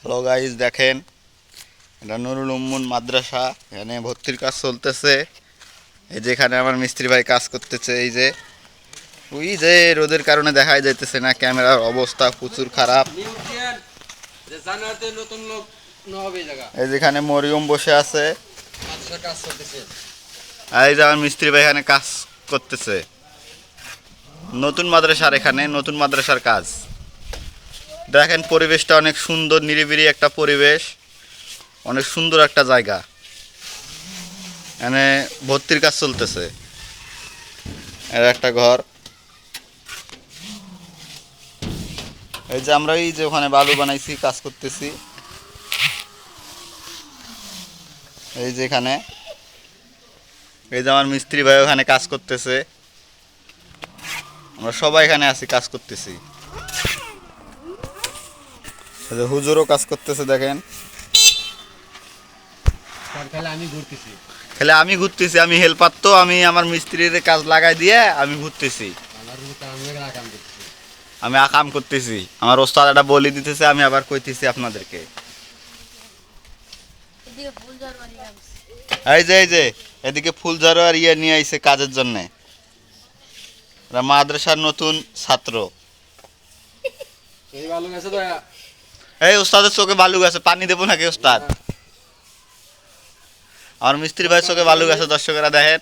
Hello guys, দেখেন এটা নুরুল উম্মুন মাদ্রাসা। এখানে ভর্তির কাজ চলতেছে। এই যেখানে আমার মিস্ত্রি ভাই কাজ করতেছে। এই যে ওই যে রোদের কারণে দেখাই যাইতেছে না, ক্যামেরার অবস্থা প্রচুর খারাপ। এই যেখানে মরিয়ম বসে আছে। এই যে আমার মিস্ত্রি ভাই এখানে কাজ করতেছে নতুন মাদ্রাসার। এখানে নতুন মাদ্রাসার কাজ। দেখেন পরিবেশটা অনেক সুন্দর, নিরিবিলি একটা পরিবেশ, অনেক সুন্দর একটা জায়গা। এখানে ভর্তির কাজ চলতেছে। এর একটা ঘর। এই যে আমরা এই যে ওখানে বালু বানাইছি, কাজ করতেছি। এই যে এখানে এই যে আমার মিস্ত্রি ভাই ওখানে কাজ করতেছে। আমরা সবাই এখানে আছি, কাজ করতেছি। এই যে হুজুরও কাজ করতেছে, দেখেন। খেলে আমি ঘুরতেছি, আমি হেল্পার, তো আমি আমার মিস্ত্রির কাজ লাগাই দিয়ে আমি ঘুরতেছি, আমি আকাম করতেছি। আমার ওস্তাদ এটা বলে দিতেছে, আমি আবার কইতেছি আপনাদেরকে। এই যে এদিকে ফুলঝাড়ু আর ইয়ে নিয়ে আইছে কাজের জন্য। মাদ্রাসার নতুন ছাত্র। এই ওস্তাদের চোখে বালু গেছে, পানি দেবো নাকি ওস্তাদ? আমার মিস্ত্রি ভাই চোখে বালু গেছে, দর্শকেরা দেখেন।